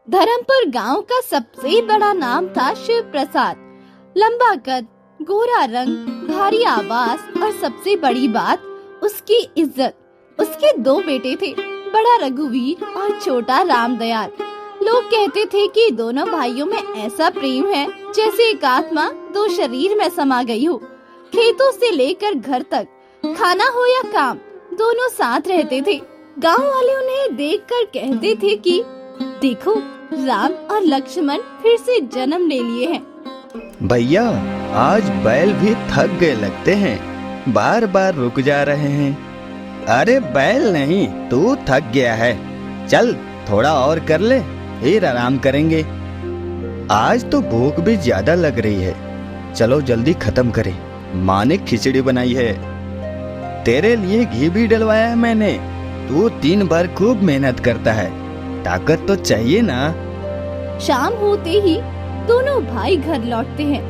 धर्मपुर गांव का सबसे बड़ा नाम था शिव प्रसाद। लंबा कद, गोरा रंग, भारी आवाज और सबसे बड़ी बात उसकी इज्जत। उसके 2 बेटे थे, बड़ा रघुवीर और छोटा रामदयाल। लोग कहते थे कि दोनों भाइयों में ऐसा प्रेम है जैसे एक आत्मा 2 शरीर में समा गई हो। खेतों से लेकर घर तक, खाना हो या काम, दोनों साथ रहते थे। गांव वाले उन्हें देखकर कहते थे कि देखो, राम और लक्ष्मण फिर से जन्म ले लिए हैं। भैया, आज बैल भी थक गए लगते हैं, बार बार रुक जा रहे हैं। अरे बैल नहीं, तू थक गया है। चल थोड़ा और कर ले, फिर आराम करेंगे। आज तो भूख भी ज्यादा लग रही है, चलो जल्दी खत्म करें। माँ ने खिचड़ी बनाई है, तेरे लिए घी भी डलवाया है मैंने। तू दिन भर खूब मेहनत करता है, ताकत तो चाहिए ना। शाम होते ही दोनों भाई घर लौटते हैं।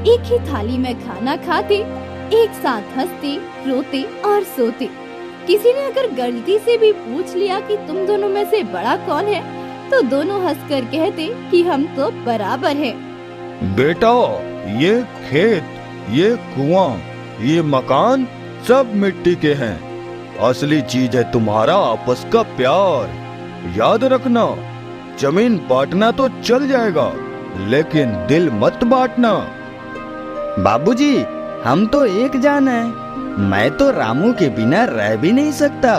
एक ही थाली में खाना खाते, एक साथ हंसते, रोते और सोते। किसी ने अगर गलती से भी पूछ लिया कि तुम दोनों में से बड़ा कौन है, तो दोनों हंसकर कहते कि हम तो बराबर हैं। बेटा, ये खेत, ये कुआं, ये मकान सब मिट्टी के हैं। असली चीज है तुम्हारा आपस का प्यार। याद रखना, जमीन बांटना तो चल जाएगा, लेकिन दिल मत बांटना। बाबूजी, हम तो एक जान है। मैं तो रामू के बिना रह भी नहीं सकता,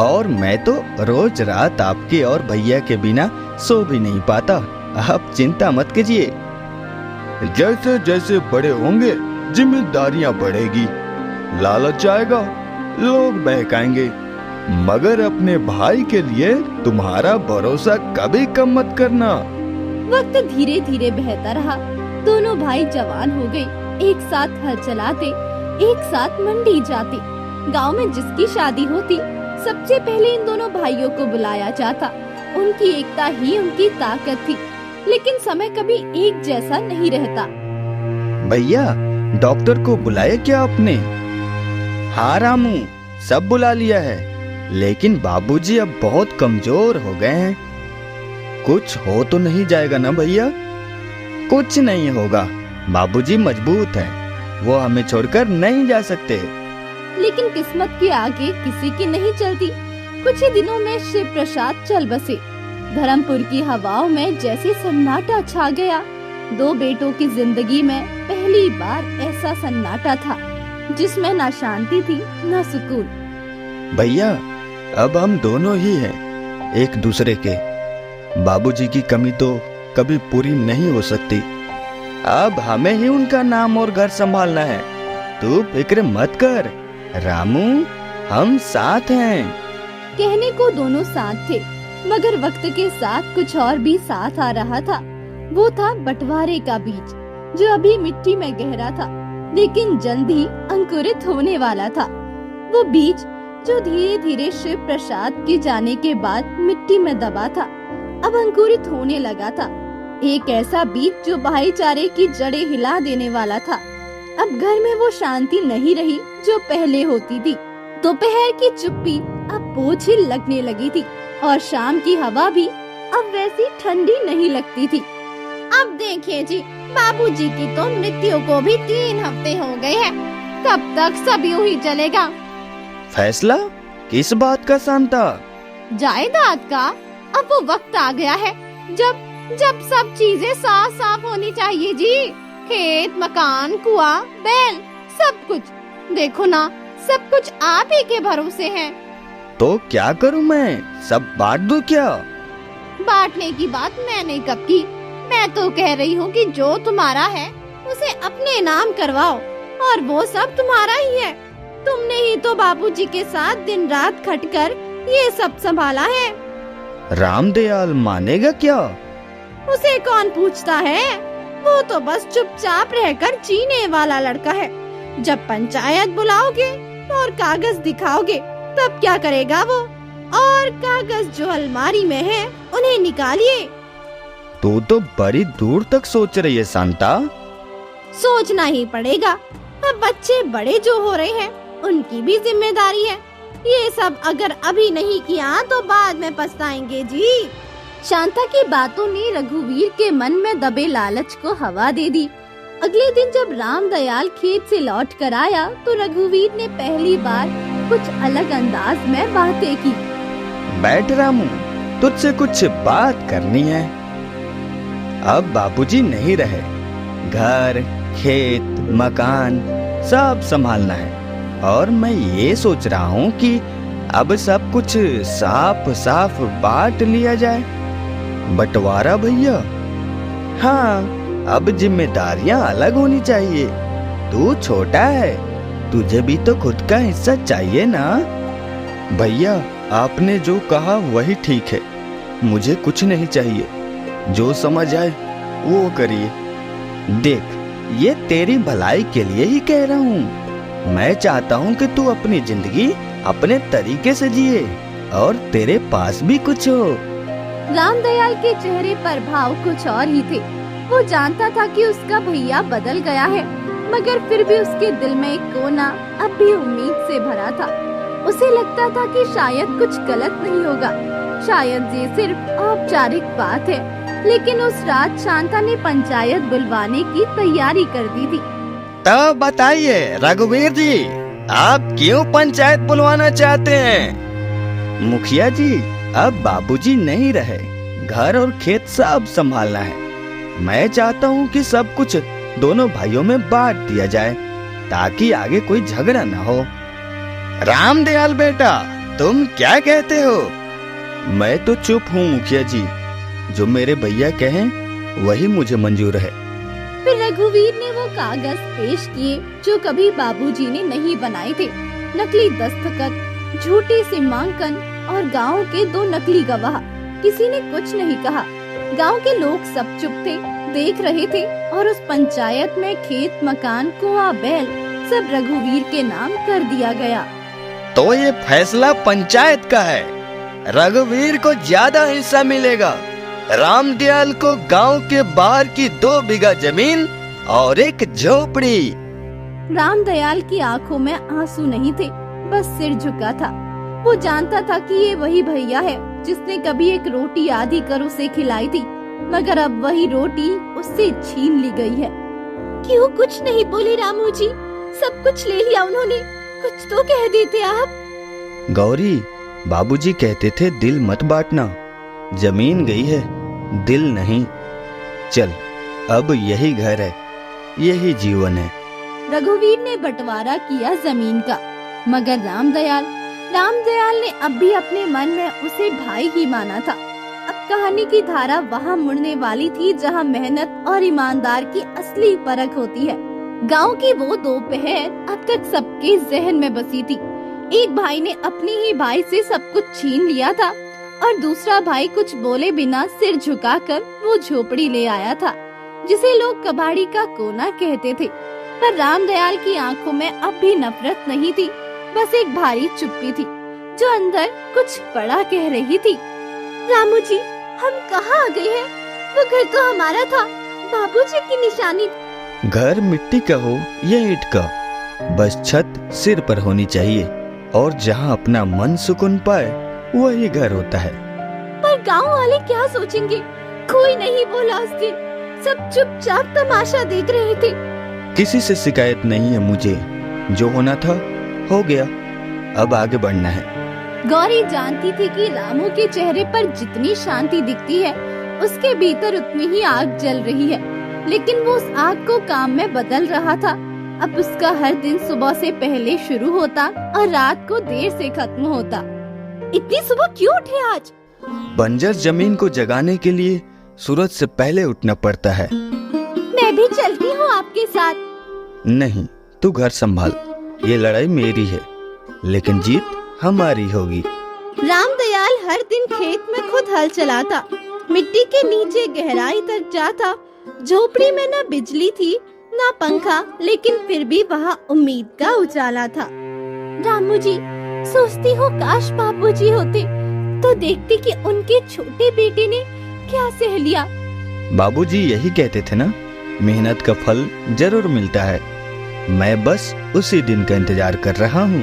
और मैं तो रोज रात आपके और भैया के बिना सो भी नहीं पाता। आप चिंता मत कीजिए। जैसे जैसे बड़े होंगे जिम्मेदारियां बढ़ेगी, लालच आएगा, लोग बहकाएंगे, मगर अपने भाई के लिए तुम्हारा भरोसा कभी कम मत करना। वक्त धीरे धीरे बहता रहा। दोनों भाई जवान हो गए, एक साथ हल चलाते, एक साथ मंडी जाते। गांव में जिसकी शादी होती, सबसे पहले इन दोनों भाइयों को बुलाया जाता। उनकी एकता ही उनकी ताकत थी, लेकिन समय कभी एक जैसा नहीं रहता। भैया, डॉक्टर को बुलाया क्या आपने? हाँ रामू, सब बुला लिया है, लेकिन बाबूजी अब बहुत कमजोर हो गए हैं। कुछ हो तो नहीं जाएगा ना भैया? कुछ नहीं होगा, बाबूजी मजबूत हैं, वो हमें छोड़कर नहीं जा सकते। लेकिन किस्मत के आगे किसी की नहीं चलती। कुछ ही दिनों में शिव प्रसाद चल बसे। धर्मपुर की हवाओं में जैसे सन्नाटा छा गया। 2 बेटों की जिंदगी में पहली बार ऐसा सन्नाटा था जिसमें ना शांति थी ना सुकून। भैया, अब हम दोनों ही हैं एक दूसरे के। बाबूजी की कमी तो कभी पूरी नहीं हो सकती। अब हमें ही उनका नाम और घर संभालना है। तू फिक्र मत कर रामू, हम साथ हैं। कहने को दोनों साथ थे, मगर वक्त के साथ कुछ और भी साथ आ रहा था। वो था बंटवारे का बीज, जो अभी मिट्टी में गहरा था, लेकिन जल्द ही अंकुरित होने वाला था। वो बीज जो धीरे धीरे शिव प्रसाद के जाने के बाद मिट्टी में दबा था, अब अंकुरित होने लगा था। एक ऐसा बीज जो भाईचारे की जड़ें हिला देने वाला था। अब घर में वो शांति नहीं रही जो पहले होती थी। दोपहर की चुप्पी अब बोझिल लगने लगी थी, और शाम की हवा भी अब वैसी ठंडी नहीं लगती थी। अब देखिए जी, बाबूजी की तो मृत्यु को भी 3 हफ्ते हो गए हैं। कब तक सब यूं ही चलेगा? फैसला किस बात का शांता? जायदाद का। अब वो वक्त आ गया है जब सब चीजें साफ साफ होनी चाहिए जी। खेत, मकान, कुआं, बैल, सब कुछ। देखो ना, सब कुछ आप ही के भरोसे है। तो क्या करूं मैं? सब बांट दूं क्या? बांटने की बात मैंने कब की? मैं तो कह रही हूँ कि जो तुम्हारा है उसे अपने नाम करवाओ, और वो सब तुम्हारा ही है। तुमने ही तो बाबूजी के साथ दिन रात खटकर ये सब संभाला है। रामदयाल मानेगा क्या? उसे कौन पूछता है? वो तो बस चुपचाप रहकर जीने वाला लड़का है। जब पंचायत बुलाओगे और कागज दिखाओगे, तब क्या करेगा वो? और कागज जो अलमारी में है, उन्हें निकालिए। तू तो बड़ी दूर तक सोच रही है शांता। सोचना ही पड़ेगा। अब बच्चे बड़े जो हो रहे हैं, उनकी भी जिम्मेदारी है। ये सब अगर अभी नहीं किया तो बाद में पछताएंगे जी। शांता की बातों ने रघुवीर के मन में दबे लालच को हवा दे दी। अगले दिन जब रामदयाल खेत से लौट कर आया तो रघुवीर ने पहली बार कुछ अलग अंदाज में बातें की। बैठ रामू, तुझसे कुछ बात करनी है। अब बाबूजी नहीं रहे, घर, खेत, मकान सब संभालना है और मैं ये सोच रहा हूँ कि अब सब कुछ साफ साफ बांट लिया जाए। बंटवारा भैया? हाँ, अब जिम्मेदारियां अलग होनी चाहिए। तू छोटा है, तुझे भी तो खुद का हिस्सा चाहिए ना। भैया, आपने जो कहा वही ठीक है, मुझे कुछ नहीं चाहिए, जो समझ आए वो करिए। देख, ये तेरी भलाई के लिए ही कह रहा हूँ। मैं चाहता हूँ कि तू अपनी जिंदगी अपने तरीके से जिए और तेरे पास भी कुछ हो। रामदयाल के चेहरे पर भाव कुछ और ही थे। वो जानता था कि उसका भैया बदल गया है, मगर फिर भी उसके दिल में एक कोना अब भी उम्मीद से भरा था। उसे लगता था कि शायद कुछ गलत नहीं होगा, शायद ये सिर्फ औपचारिक बात है। लेकिन उस रात शांता ने पंचायत बुलवाने की तैयारी कर दी थी। तो बताइए रघुवीर जी, आप क्यों पंचायत बुलवाना चाहते हैं? मुखिया जी, अब बाबूजी नहीं रहे, घर और खेत सब संभालना है। मैं चाहता हूँ कि सब कुछ दोनों भाइयों में बांट दिया जाए ताकि आगे कोई झगड़ा न हो। रामदयाल बेटा, तुम क्या कहते हो? मैं तो चुप हूँ मुखिया जी, जो मेरे भैया कहें वही मुझे मंजूर है। फिर रघुवीर ने वो कागज पेश किए जो कभी बाबूजी ने नहीं बनाए थे। नकली दस्तखत, झूठी सीमांकन और गांव के 2 नकली गवाह। किसी ने कुछ नहीं कहा। गांव के लोग सब चुप थे, देख रहे थे और उस पंचायत में खेत, मकान, कुआं, बैल सब रघुवीर के नाम कर दिया गया। तो ये फैसला पंचायत का है। रघुवीर को ज्यादा हिस्सा मिलेगा। रामदयाल को गांव के बाहर की 2 बीघा जमीन और एक झोपड़ी। रामदयाल की आंखों में आंसू नहीं थे, बस सिर झुका था। वो जानता था कि ये वही भैया है जिसने कभी एक रोटी आधी कर उसे खिलाई थी, मगर अब वही रोटी उससे छीन ली गई है। क्यों कुछ नहीं बोले रामू जी? सब कुछ ले लिया उन्होंने, कुछ तो कह देते आप। गौरी, बाबूजी कहते थे दिल मत बांटना। जमीन गई है, दिल नहीं। चल, अब यही घर है, यही जीवन है। रघुवीर ने बंटवारा किया जमीन का, मगर रामदयाल ने अब भी अपने मन में उसे भाई ही माना था। अब कहानी की धारा वहाँ मुड़ने वाली थी जहाँ मेहनत और ईमानदार की असली परख होती है। गांव की वो दोपहर अब तक सबके जहन में बसी थी। एक भाई ने अपने ही भाई से सब कुछ छीन लिया था और दूसरा भाई कुछ बोले बिना सिर झुकाकर वो झोपड़ी ले आया था, जिसे लोग कबाड़ी का कोना कहते थे। पर रामदयाल की आंखों में अब भी नफरत नहीं थी, बस एक भारी चुप्पी थी जो अंदर कुछ बड़ा कह रही थी। रामू जी, हम कहाँ आ गए हैं? वो घर तो हमारा था, बाबूजी की निशानी। घर मिट्टी का हो या ईंट का, बस छत सिर पर होनी चाहिए और जहाँ अपना मन सुकून पाए वही घर होता है। पर गांव वाले क्या सोचेंगे? कोई नहीं बोला उस दिन, सब चुपचाप तमाशा देख रहे थे। किसी से शिकायत नहीं है मुझे, जो होना था हो गया, अब आगे बढ़ना है। गौरी जानती थी कि रामू के चेहरे पर जितनी शांति दिखती है उसके भीतर उतनी ही आग जल रही है, लेकिन वो उस आग को काम में बदल रहा था। अब उसका हर दिन सुबह से पहले शुरू होता और रात को देर से खत्म होता। इतनी सुबह क्यों उठे आज? बंजर जमीन को जगाने के लिए सूरज से पहले उठना पड़ता है। मैं भी चलती हूँ आपके साथ। नहीं, तू घर संभाल, ये लड़ाई मेरी है, लेकिन जीत हमारी होगी। रामदयाल हर दिन खेत में खुद हल चलाता, मिट्टी के नीचे गहराई तक जाता। झोपड़ी में न बिजली थी न पंखा, लेकिन फिर भी वहाँ उम्मीद का उजाला था। रामू जी, सोचती हूँ काश बाबूजी होते तो देखती कि उनके छोटे बेटे ने क्या सह लिया। बाबूजी यही कहते थे ना, मेहनत का फल जरूर मिलता है। मैं बस उसी दिन का इंतजार कर रहा हूँ।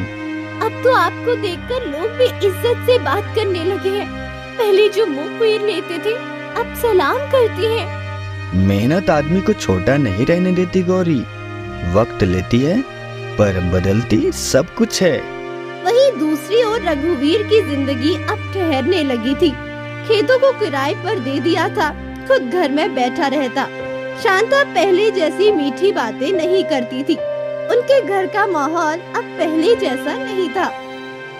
अब तो आपको देखकर लोग भी इज्जत से बात करने लगे हैं। पहले जो मुंह फेर लेते थे अब सलाम करती हैं। मेहनत आदमी को छोटा नहीं रहने देती गौरी। वक्त लेती है पर बदलती सब कुछ है। वहीं दूसरी ओर रघुवीर की जिंदगी अब ठहरने लगी थी। खेतों को किराए पर दे दिया था, खुद घर में बैठा रहता। शांता पहले जैसी मीठी बातें नहीं करती थी। उनके घर का माहौल अब पहले जैसा नहीं था।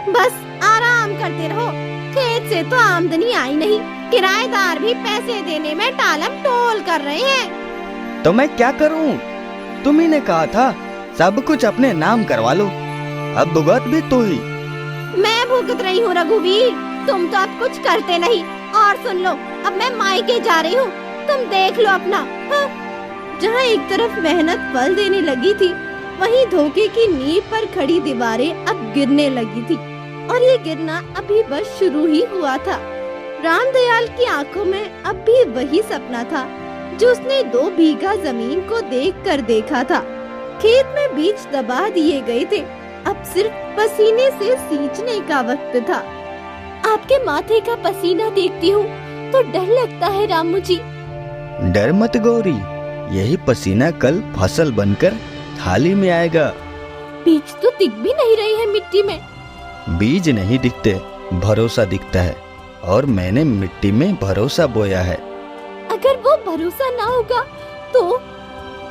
बस आराम करते रहो, खेत से तो आमदनी आई नहीं, किराएदार भी पैसे देने में टालम टोल कर रहे हैं। तो मैं क्या करूं? तुम्ही ने कहा था सब कुछ अपने नाम करवा लो, अब भुगत भी तू ही। मैं भुगत रही हूँ रघुवीर, तुम तो अब कुछ करते नहीं। और सुन लो, अब मैं मायके जा रही हूँ, तुम देख लो अपना। हाँ। जहाँ एक तरफ मेहनत फल देने लगी थी, वहीं धोखे की नींव पर खड़ी दीवारें अब गिरने लगी थी। और ये गिरना अभी बस शुरू ही हुआ था। रामदयाल की आंखों में अब भी वही सपना था जो उसने 2 बीघा जमीन को देखकर देखा था। खेत में बीज दबा दिए गए थे, अब सिर्फ पसीने से सींचने का वक्त था। आपके माथे का पसीना देखती हूँ तो डर लगता है रामू जी। डर मत गौरी, यही पसीना कल फसल बनकर थाली में आएगा। बीज तो दिख भी नहीं रही है मिट्टी में। बीज नहीं दिखते, भरोसा दिखता है, और मैंने मिट्टी में भरोसा बोया है। अगर वो भरोसा ना होगा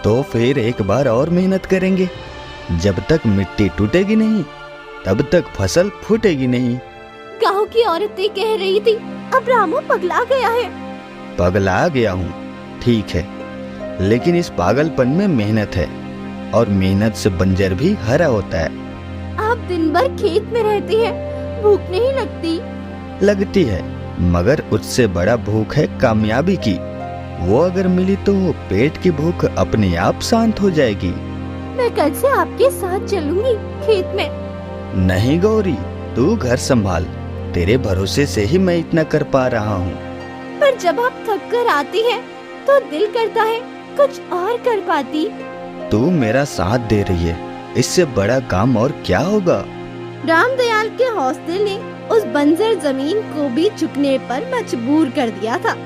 तो फिर एक बार और मेहनत करेंगे। जब तक मिट्टी टूटेगी नहीं तब तक फसल फूटेगी नहीं। गांव की औरतें कह रही थी अब रामू पगला गया है। पगला गया हूँ ठीक है, लेकिन इस पागलपन में मेहनत है, और मेहनत से बंजर भी हरा होता है। आप दिन भर खेत में रहती हैं, भूख नहीं लगती? लगती है, मगर उससे बड़ा भूख है कामयाबी की। वो अगर मिली तो पेट की भूख अपने आप शांत हो जाएगी। मैं कल से आपके साथ चलूंगी खेत में। नहीं गौरी, तू घर संभाल, तेरे भरोसे से ही मैं इतना कर पा रहा हूँ। पर जब आप थक कर आती हैं, तो दिल करता है कुछ और कर पाती। तू मेरा साथ दे रही है, इससे बड़ा काम और क्या होगा। रामदयाल के हौसले ने उस बंजर जमीन को भी झुकने पर मजबूर कर दिया था।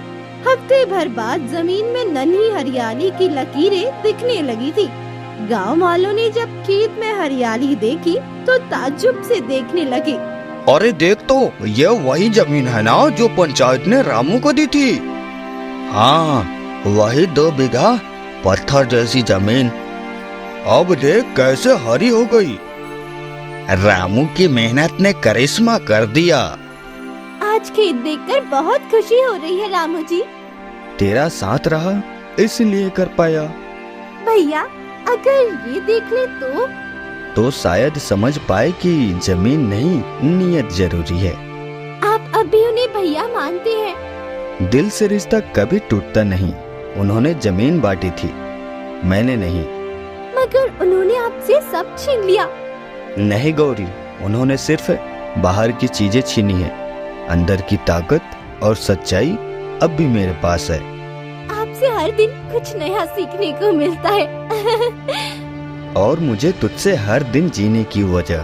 हफ्ते भर बाद जमीन में नन्ही हरियाली की लकीरें दिखने लगी थी। गांव वालों ने जब खेत में हरियाली देखी तो ताज्जुब से देखने लगे। अरे देख तो, ये वही जमीन है ना जो पंचायत ने रामू को दी थी। हाँ, वही 2 बीघा पत्थर जैसी जमीन अब देख कैसे हरी हो गई। रामू की मेहनत ने करिश्मा कर दिया। आज खेत देखकर बहुत खुशी हो रही है रामू जी। तेरा साथ रहा इसलिए कर पाया। भैया अगर ये देख ले तो शायद समझ पाए कि जमीन नहीं नियत जरूरी है। आप अब भी उन्हें भैया मानते हैं? दिल से रिश्ता कभी टूटता नहीं। उन्होंने जमीन बांटी थी, मैंने नहीं। मगर उन्होंने आपसे सब छीन लिया। नहीं गौरी, उन्होंने सिर्फ बाहर की चीजें छीनी है, अंदर की ताकत और सच्चाई अब भी मेरे पास है। आपसे हर दिन कुछ नया सीखने को मिलता है। और मुझे तुझसे हर दिन जीने की वजह।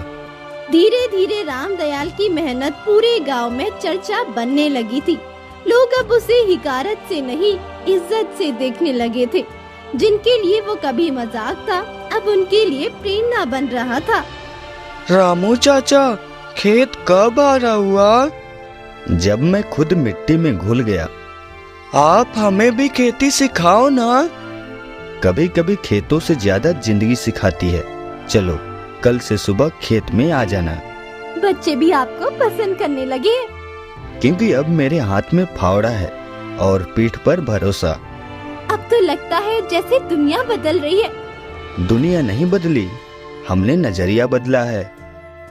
धीरे धीरे रामदयाल की मेहनत पूरे गांव में चर्चा बनने लगी थी। लोग अब उसे हिकारत से नहीं, इज्जत से देखने लगे थे। जिनके लिए वो कभी मजाक था, अब उनके लिए प्रेरणा बन रहा था। रामू चाचा, खेत कब आरा हुआ? जब मैं खुद मिट्टी में घुल गया। आप हमें भी खेती सिखाओ ना। कभी कभी खेतों से ज्यादा जिंदगी सिखाती है। चलो कल से सुबह खेत में आ जाना। बच्चे भी आपको पसंद करने लगे, क्योंकि अब मेरे हाथ में फावड़ा है और पीठ पर भरोसा। अब तो लगता है जैसे दुनिया बदल रही है। दुनिया नहीं बदली, हमने नजरिया बदला है।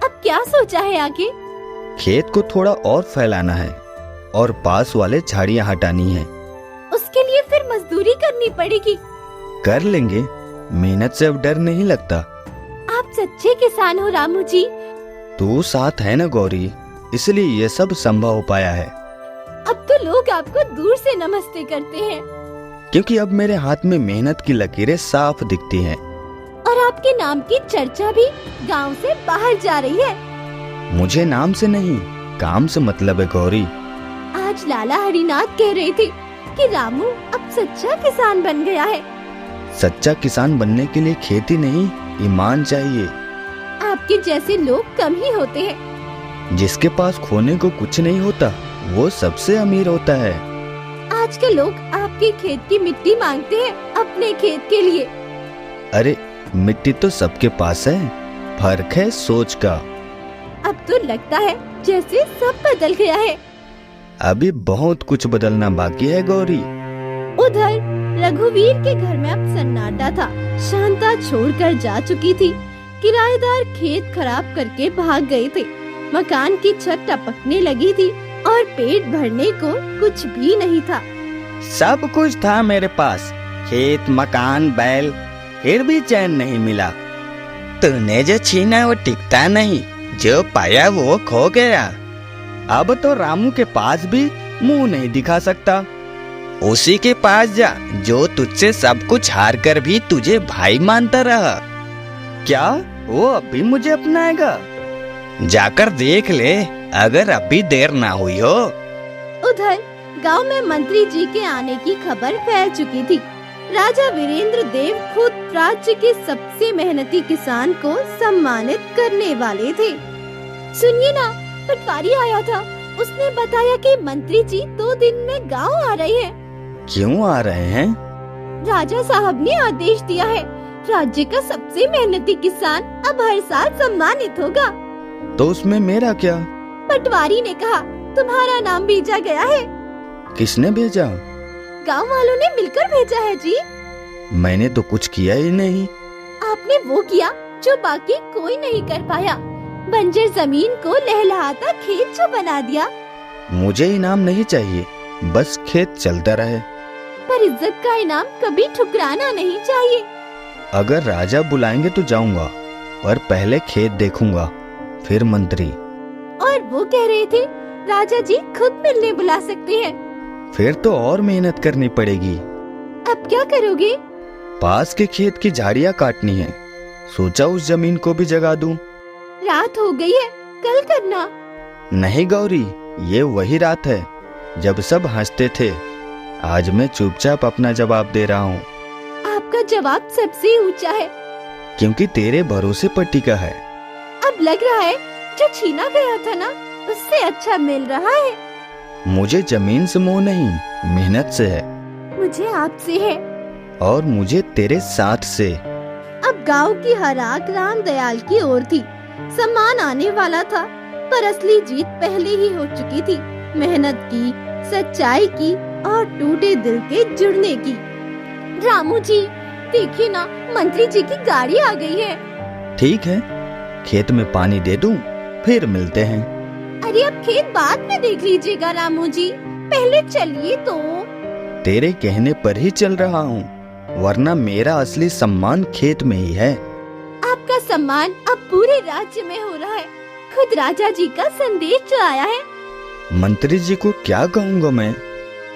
अब क्या सोचा है आगे? खेत को थोड़ा और फैलाना है और पास वाले झाड़ियाँ हटानी है। उसके लिए फिर मजदूरी करनी पड़ेगी। कर लेंगे, मेहनत से अब डर नहीं लगता। आप सच्चे किसान हो रामू जी। तू साथ है ना गौरी, इसलिए ये सब संभव हो पाया है। अब तो लोग आपको दूर से नमस्ते करते हैं, क्योंकि अब मेरे हाथ में मेहनत की लकीरें साफ दिखती हैं। और आपके नाम की चर्चा भी गांव से बाहर जा रही है। मुझे नाम से नहीं, काम से मतलब है गौरी। आज लाला हरिनाथ कह रहे थे कि रामू अब सच्चा किसान बन गया है। सच्चा किसान बनने के लिए खेती नहीं, ईमान चाहिए। आपके जैसे लोग कम ही होते हैं। जिसके पास खोने को कुछ नहीं होता वो सबसे अमीर होता है। आज के लोग आपके खेत की मिट्टी मांगते हैं अपने खेत के लिए। अरे मिट्टी तो सबके पास है, फर्क है सोच का। अब तो लगता है जैसे सब बदल गया है। अभी बहुत कुछ बदलना बाकी है गौरी। उधर रघुवीर के घर में अब सन्नाटा था। शांता छोड़कर जा चुकी थी। किराएदार खेत खराब करके भाग गए थे। मकान की छत टपकने लगी थी और पेट भरने को कुछ भी नहीं था। सब कुछ था मेरे पास, खेत, मकान, बैल, फिर भी चैन नहीं मिला। तूने जो छीना वो टिकता नहीं, जो पाया वो खो गया। अब तो रामू के पास भी मुंह नहीं दिखा सकता। उसी के पास जा जो तुझसे सब कुछ हार कर भी तुझे भाई मानता रहा। क्या वो अभी मुझे अपनाएगा? जाकर देख ले, अगर अभी देर ना हुई हो। उधर गांव में मंत्री जी के आने की खबर फैल चुकी थी। राजा वीरेंद्र देव खुद राज्य के सबसे मेहनती किसान को सम्मानित करने वाले थे। सुनिए ना, पटवारी आया था। उसने बताया कि मंत्री जी 2 दिन में गांव आ रहे हैं। क्यों आ रहे हैं? राजा साहब ने आदेश दिया है, राज्य का सबसे मेहनती किसान अब हर साल सम्मानित होगा। तो उसमें मेरा क्या? पटवारी ने कहा तुम्हारा नाम भेजा गया है। किसने भेजा? गांव वालों ने मिलकर भेजा है जी। मैंने तो कुछ किया ही नहीं। आपने वो किया जो बाकी कोई नहीं कर पाया। बंजर जमीन को लहलहाता खेत जो बना दिया। मुझे इनाम नहीं चाहिए, बस खेत चलता रहे। पर इज्जत का इनाम कभी ठुकराना नहीं चाहिए। अगर राजा बुलाएंगे तो जाऊंगा, पर पहले खेत देखूंगा, फिर मंत्री। और वो कह रहे थे राजा जी खुद मिलने बुला सकते हैं। फिर तो और मेहनत करनी पड़ेगी। अब क्या करोगे? पास के खेत की झाड़ियाँ काटनी है। सोचा उस जमीन को भी जगा दूं। रात हो गई है, कल करना। नहीं गौरी, ये वही रात है जब सब हंसते थे। आज मैं चुपचाप अपना जवाब दे रहा हूँ। आपका जवाब सबसे ऊंचा है। क्योंकि तेरे भरोसे पर टिका है। अब लग रहा है जो छीना गया था ना, उससे अच्छा मिल रहा है। मुझे जमीन से मोह नहीं, मेहनत से है। मुझे आपसे है। और मुझे तेरे साथ से। अब गांव की हर आंख राम दयाल की ओर थी। सम्मान आने वाला था, पर असली जीत पहले ही हो चुकी थी। मेहनत की, सच्चाई की और टूटे दिल के जुड़ने की। रामू जी देखिए ना, मंत्री जी की गाड़ी आ गई है। ठीक है, खेत में पानी दे दूं, फिर मिलते हैं। अरे अब खेत बाद में देख लीजिएगा रामू जी, पहले चलिए तो। तेरे कहने पर ही चल रहा हूँ, वरना मेरा असली सम्मान खेत में ही है। आपका सम्मान अब पूरे राज्य में हो रहा है। खुद राजा जी का संदेश जो आया है। मंत्री जी को क्या कहूँगा मैं?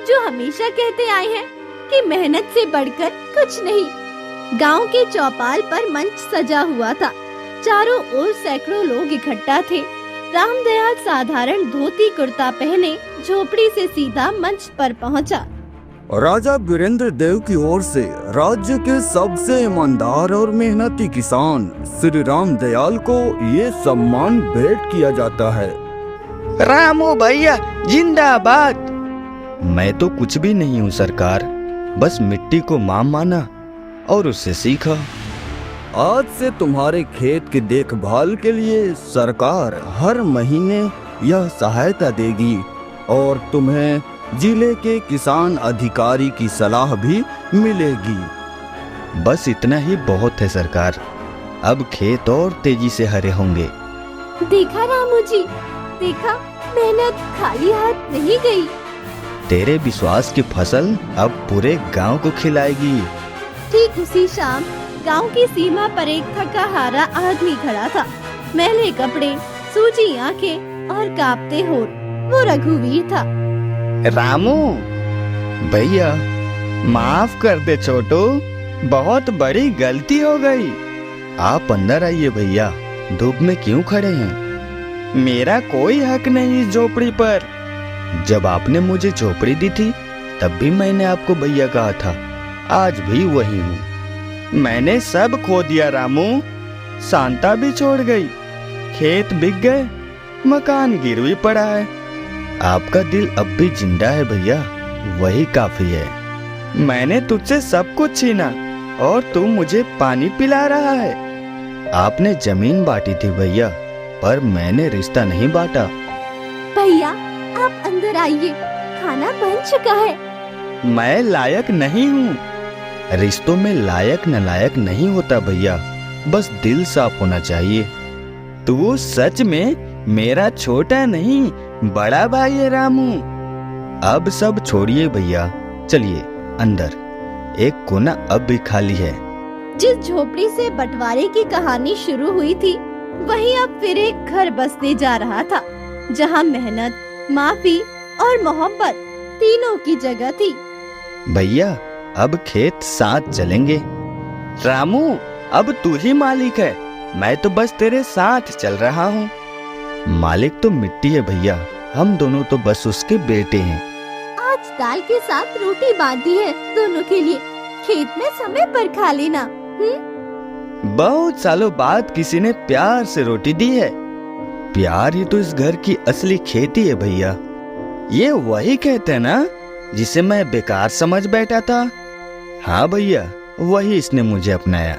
जो हमेशा कहते आए हैं कि मेहनत से बढ़कर कुछ नहीं। गांव के चौपाल पर मंच सजा हुआ था। चारों ओर सैकड़ों लोग इकट्ठा थे। रामदयाल साधारण धोती कुर्ता पहने झोपड़ी से सीधा मंच पर पहुंचा। राजा वीरेंद्र देव की ओर से राज्य के सबसे ईमानदार और मेहनती किसान श्री राम दयाल को ये सम्मान भेंट किया जाता है। रामू भैया जिंदाबाद। मैं तो कुछ भी नहीं हूँ सरकार, बस मिट्टी को मां माना और उससे सीखा। आज से तुम्हारे खेत की देखभाल के लिए सरकार हर महीने यह सहायता देगी और तुम्हें जिले के किसान अधिकारी की सलाह भी मिलेगी। बस इतना ही बहुत है सरकार। अब खेत और तेजी से हरे होंगे। देखा रामू जी, देखा, मेहनत खाली हाथ नहीं गई। तेरे विश्वास की फसल अब पूरे गांव को खिलाएगी। ठीक उसी शाम गांव की सीमा पर एक थका हारा आदमी खड़ा था। मैले कपड़े, सूजी आंखें और कांपते होठ। वो रघुवीर था। रामू भैया माफ कर दे छोटू, बहुत बड़ी गलती हो गई। आप अंदर आइए भैया, धूप में क्यों खड़े हैं? मेरा कोई हक नहीं इस झोपड़ी पर। जब आपने मुझे झोपड़ी दी थी तब भी मैंने आपको भैया कहा था। आज भी वही हूँ। मैंने सब खो दिया रामू। शांता भी छोड़ गई, खेत बिक गए, मकान गिरवी पड़ा है। आपका दिल अब भी जिंदा है भैया, वही काफी है। मैंने तुझसे सब कुछ छीना और तू मुझे पानी पिला रहा है। आपने जमीन बांटी थी भैया, पर मैंने रिश्ता नहीं बांटा। भैया आप अंदर आइए, खाना बन चुका है। मैं लायक नहीं हूँ। रिश्तों में लायक नालायक नहीं होता भैया, बस दिल साफ होना चाहिए। तू सच में मेरा छोटा नहीं बड़ा भाई है रामू। अब सब छोड़िए भैया, चलिए अंदर। एक कोना अब भी खाली है। जिस झोपड़ी से बंटवारे की कहानी शुरू हुई थी, वही अब फिर एक घर बसने जा रहा था, जहाँ मेहनत, माफी और मोहब्बत तीनों की जगह थी। भैया अब खेत साथ चलेंगे। रामू अब तू ही मालिक है, मैं तो बस तेरे साथ चल रहा हूँ। मालिक तो मिट्टी है भैया, हम दोनों तो बस उसके बेटे हैं। आज दाल के साथ रोटी बांधी है दोनों के लिए, खेत में समय पर खा लेना। बहुत सालों बाद किसी ने प्यार से रोटी दी है। प्यार ही तो इस घर की असली खेती है भैया। ये वही कहते हैं ना जिसे मैं बेकार समझ बैठा था। हाँ भैया, वही इसने मुझे अपनाया।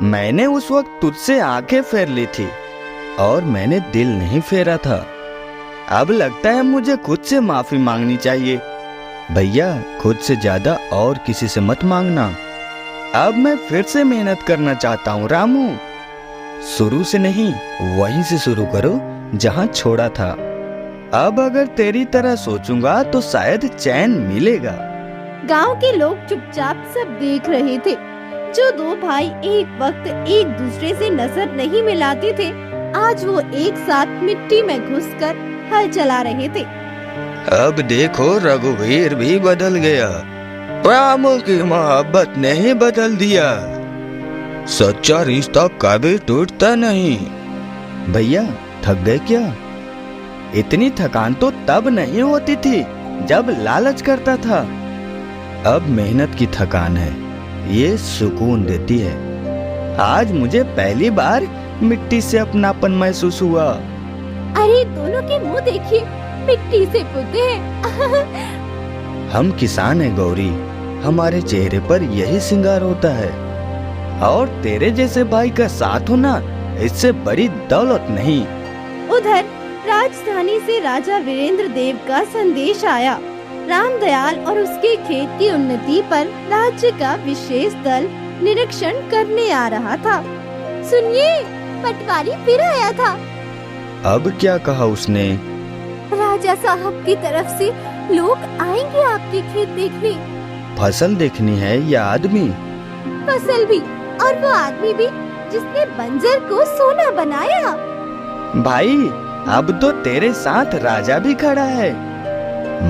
मैंने उस वक्त तुझसे आंखें फेर ली थी और मैंने दिल नहीं फेरा था। अब लगता है मुझे खुद से माफी मांगनी चाहिए। भैया खुद से ज्यादा और किसी से मत मांगना। अब मैं फिर से मेहनत करना चाहता हूँ रामू। शुरू से नहीं, वहीं से शुरू करो जहाँ छोड़ा था। अब अगर तेरी तरह सोचूंगा तो शायद चैन मिलेगा। गांव के लोग चुपचाप सब देख रहे थे। जो दो भाई एक वक्त एक दूसरे से नजर नहीं मिलाते थे, आज वो एक साथ मिट्टी में घुसकर हल चला रहे थे। अब देखो रघुवीर भी बदल गया, रामू की मोहब्बत ने ही बदल दिया। सच्चा रिश्ता कभी टूटता नहीं। भैया थक गए क्या? इतनी थकान तो तब नहीं होती थी जब लालच करता था। अब मेहनत की थकान है, ये सुकून देती है। आज मुझे पहली बार मिट्टी से अपनापन महसूस हुआ। अरे दोनों के मुंह देखिए, मिट्टी से पुते हैं। हम किसान हैं गौरी, हमारे चेहरे पर यही श्रृंगार होता है। और तेरे जैसे भाई का साथ होना इससे बड़ी दौलत नहीं। उधर राजधानी से राजा वीरेंद्र देव का संदेश आया। रामदयाल और उसके खेत की उन्नति पर राज्य का विशेष दल निरीक्षण करने आ रहा था। सुनिए, पटवारी फिर आया था। अब क्या कहा उसने? राजा साहब की तरफ से लोग आएंगे आपके खेत देखने। फसल देखनी है या आदमी? फसल भी, और वो आदमी भी जिसने बंजर को सोना बनाया। भाई अब तो तेरे साथ राजा भी खड़ा है।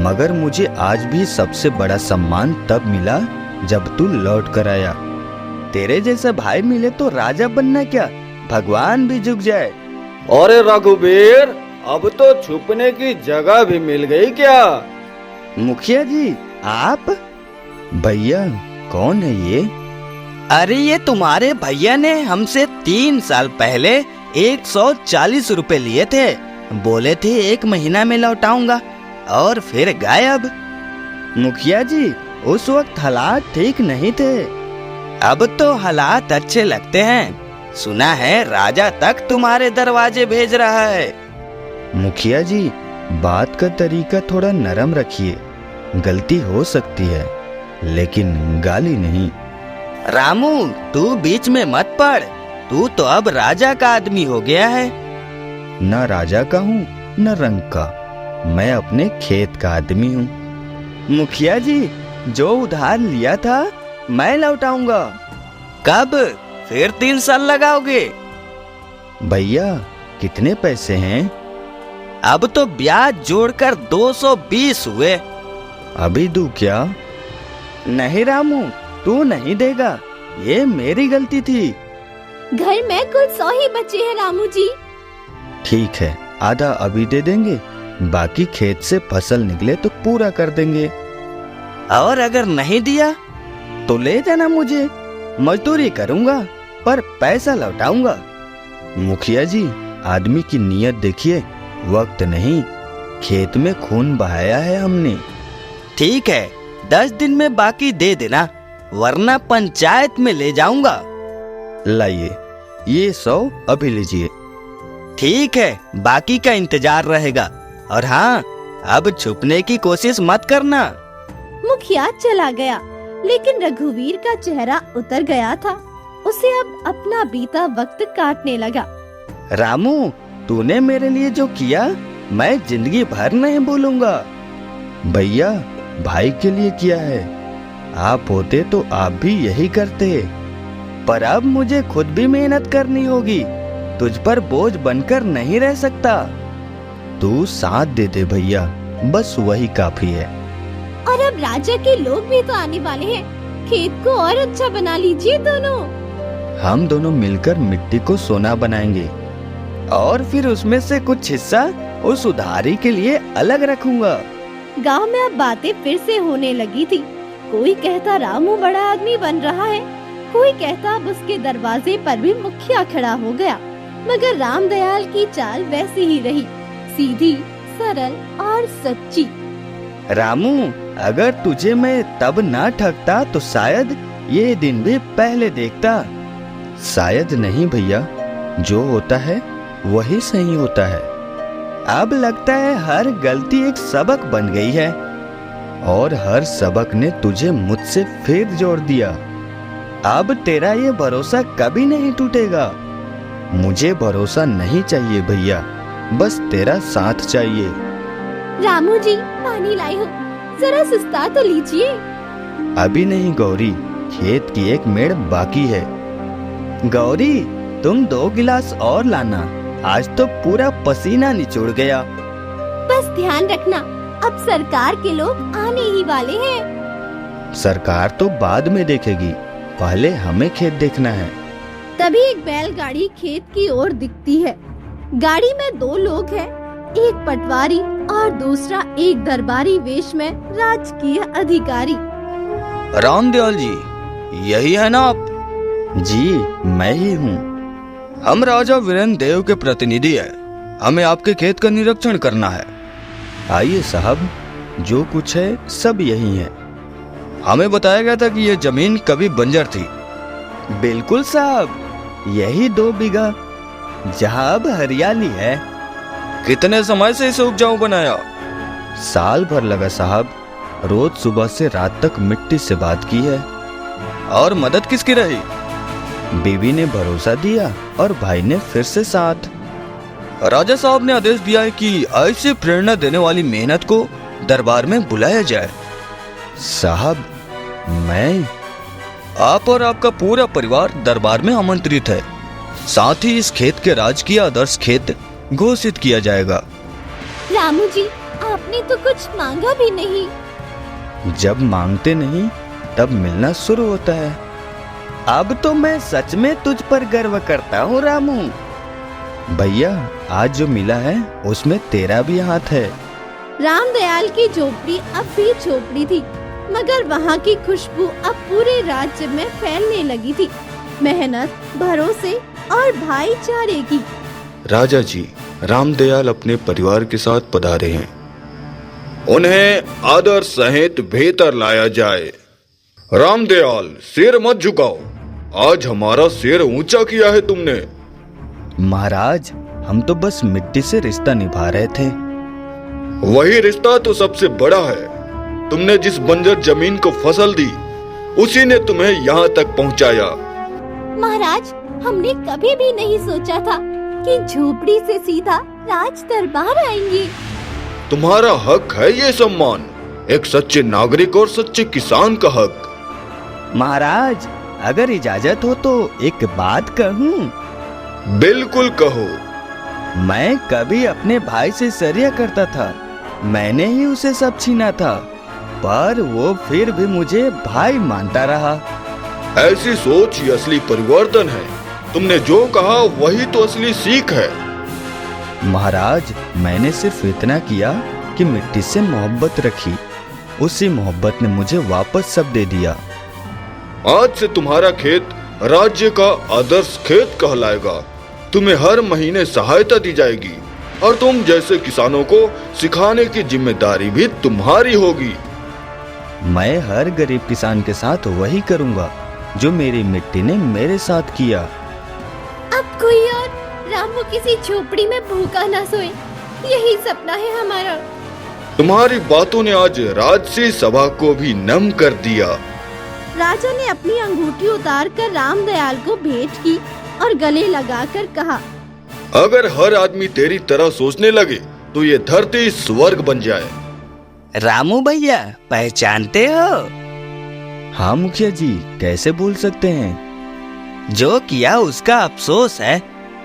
मगर मुझे आज भी सबसे बड़ा सम्मान तब मिला जब तू लौट कर आया। तेरे जैसा भाई मिले तो राजा बनना क्या, भगवान भी झुक जाए। अरे रघुवीर, अब तो छुपने की जगह भी मिल गई क्या? मुखिया जी आप? भैया कौन है ये? अरे ये तुम्हारे भैया ने हमसे 3 साल पहले 140 रुपए लिए थे। बोले थे 1 महीना में लौटाऊंगा और फिर गायब। मुखिया जी उस वक्त हालात ठीक नहीं थे, अब तो हालात अच्छे लगते हैं। सुना है राजा तक तुम्हारे दरवाजे भेज रहा है। मुखिया जी बात का तरीका थोड़ा नरम रखिए, गलती हो सकती है लेकिन गाली नहीं। रामू तू बीच में मत पड़, तू तो अब राजा का आदमी हो गया है। न राजा का हूँ न रंग का, मैं अपने खेत का आदमी हूँ। मुखिया जी जो उधार लिया था मैं लौटाऊंगा। कब? फिर 3 साल लगाओगे? भैया कितने पैसे हैं? अब तो ब्याज जोड़कर 220 हुए। अभी दूं क्या? नहीं रामू तू नहीं देगा, ये मेरी गलती थी। घर में कुल 100 ही बचे हैं रामू जी। ठीक है, आधा अभी दे देंगे, बाकी खेत से फसल निकले तो पूरा कर देंगे। और अगर नहीं दिया तो ले जाना, मुझे मजदूरी करूंगा पर पैसा लौटाऊंगा। मुखिया जी, आदमी की नीयत देखिए, वक्त नहीं, खेत में खून बहाया है हमने। ठीक है, 10 दिन में बाकी दे देना, वरना पंचायत में ले जाऊंगा। लाइए, ये 100 अभी लीजिए। ठीक है, बाकी का इंतजार रहेगा। और हाँ, अब छुपने की कोशिश मत करना। मुखिया चला गया, लेकिन रघुवीर का चेहरा उतर गया था। उसे अब अपना बीता वक्त काटने लगा। रामू, तूने मेरे लिए जो किया मैं जिंदगी भर नहीं भूलूंगा। भैया, भाई के लिए किया है, आप होते तो आप भी यही करते। पर अब मुझे खुद भी मेहनत करनी होगी, तुझ पर बोझ बनकर नहीं रह सकता। तू साथ दे दे भैया, बस वही काफी है। और अब राजा के लोग भी तो आने वाले हैं, खेत को और अच्छा बना लीजिए दोनों। हम दोनों मिलकर मिट्टी को सोना बनाएंगे और फिर उसमें से कुछ हिस्सा उस उधारी के लिए अलग रखूंगा। गांव में अब बातें फिर से होने लगी थी। कोई कहता रामू बड़ा आदमी बन रहा है, कोई कहता अब उसके दरवाजे पर भी मुखिया खड़ा हो गया। मगर रामदयाल की चाल वैसी ही रही, सीधी, सरल और सच्ची। रामू, अगर तुझे मैं तब ना ठगता तो शायद ये दिन भी पहले देखता। शायद नहीं भैया, जो होता है वही सही होता है। अब लगता है हर गलती एक सबक बन गई है और हर सबक ने तुझे मुझसे फिर जोड़ दिया। अब तेरा ये भरोसा कभी नहीं टूटेगा। मुझे भरोसा नहीं चाहिए भैया, बस तेरा साथ चाहिए। रामू जी, पानी लाई हो, जरा सुस्ता तो लीजिए। अभी नहीं गौरी, खेत की एक मेड़ बाकी है। गौरी, तुम 2 गिलास और लाना, आज तो पूरा पसीना निचोड़ गया। बस ध्यान रखना, अब सरकार के लोग आने ही वाले हैं। सरकार तो बाद में देखेगी, पहले हमें खेत देखना है। तभी एक बैलगाड़ी खेत की ओर दिखती है। गाड़ी में 2 लोग हैं, एक पटवारी और दूसरा एक दरबारी वेश में राजकीय अधिकारी। रामदयाल जी, यही है ना आप? जी, मैं ही हूँ। हम राजा वीरेंद्र देव के प्रतिनिधि हैं, हमें आपके खेत का निरीक्षण करना है। आइए साहब, जो कुछ है सब यही है। हमें बताया गया था कि ये जमीन कभी बंजर थी। बिल्कुल साहब, यही 2 बीघा जहाँ अब हरियाली है। कितने समय से इसे उपजाऊ बनाया? साल भर लगा साहब, रोज सुबह से रात तक मिट्टी से बात की है। और मदद किसकी रही? बीवी ने भरोसा दिया और भाई ने फिर से साथ। राजा साहब ने आदेश दिया है कि ऐसी प्रेरणा देने वाली मेहनत को दरबार में बुलाया जाए। साहब, मैं? आप और आपका पूरा परिवार दरबार में आमंत्रित है। साथ ही इस खेत के राजकीय आदर्श खेत घोषित किया जाएगा। रामू जी, आपने तो कुछ मांगा भी नहीं। जब मांगते नहीं तब मिलना शुरू होता है। अब तो मैं सच में तुझ पर गर्व करता हूँ रामू। भैया, आज जो मिला है उसमें तेरा भी हाथ है। रामदयाल की झोपड़ी अब भी झोपड़ी थी, मगर वहाँ की खुशबू अब पूरे राज्य में फैलने लगी थी। मेहनत, भरोसे और भाईचारे की। राजा जी, रामदयाल अपने परिवार के साथ पधारे हैं। उन्हें आदर सहित भीतर लाया जाए। रामदयाल, सिर मत झुकाओ, आज हमारा सिर ऊंचा किया है तुमने। महाराज, हम तो बस मिट्टी से रिश्ता निभा रहे थे। वही रिश्ता तो सबसे बड़ा है। तुमने जिस बंजर जमीन को फसल दी, उसी ने तुम्हें यहाँ तक पहुँचाया। महाराज, हमने कभी भी नहीं सोचा था कि झोपड़ी से सीधा राज दरबार आएंगे। तुम्हारा हक है ये सम्मान, एक सच्चे नागरिक और सच्चे किसान का हक। महाराज, अगर इजाजत हो तो एक बात कहूँ? बिल्कुल कहो। मैं कभी अपने भाई से सरिया करता था, मैंने ही उसे सब छीना था, पर वो फिर भी मुझे भाई मानता रहा। ऐसी सोच ही असली परिवर्तन है। तुमने जो कहा वही तो असली सीख है। महाराज, मैंने सिर्फ इतना किया कि मिट्टी से मोहब्बत रखी। उसी मोहब्बत ने मुझे वापस सब दे दिया। आज से तुम्हारा खेत राज्य का आदर्श खेत कहलाएगा। तुम्हें हर महीने सहायता दी जाएगी और तुम जैसे किसानों को सिखाने की जिम्मेदारी भी तुम्हारी होगी। मैं हर गरीब किसान के साथ वही करूंगा जो मेरी मिट्टी ने मेरे साथ किया। अब कोई और रामू किसी झोपड़ी में भूखा ना सोए, यही सपना है हमारा। तुम्हारी बातों ने आज राजसी सभा को भी नम कर दिया। राजा ने अपनी अंगूठी उतार कर रामदयाल को भेंट की और गले लगाकर कहा, अगर हर आदमी तेरी तरह सोचने लगे तो ये धरती स्वर्ग बन जाए। रामू भैया, पहचानते हो? हाँ मुखिया जी, कैसे भूल सकते हैं। जो किया उसका अफसोस है,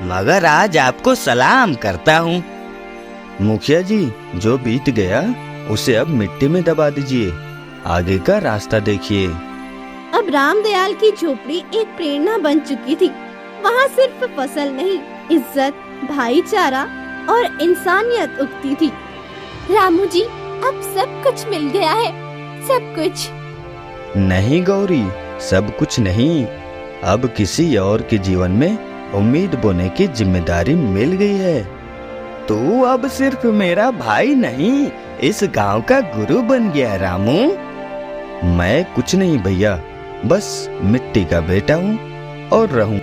मगर आज आपको सलाम करता हूँ। मुखिया जी, जो बीत गया उसे अब मिट्टी में दबा दीजिए, आगे का रास्ता देखिए। अब रामदयाल की झोपड़ी एक प्रेरणा बन चुकी थी। वहाँ सिर्फ फसल नहीं, इज्जत, भाईचारा और इंसानियत उगती थी। रामू जी, अब सब कुछ मिल गया है, सब कुछ। नहीं गौरी, सब कुछ नहीं। अब किसी और के जीवन में उम्मीद बोने की जिम्मेदारी मिल गई है। तू अब सिर्फ मेरा भाई नहीं, इस गांव का गुरु बन गया रामू। मैं कुछ नहीं भैया, बस मिट्टी का बेटा हूँ और रहूं।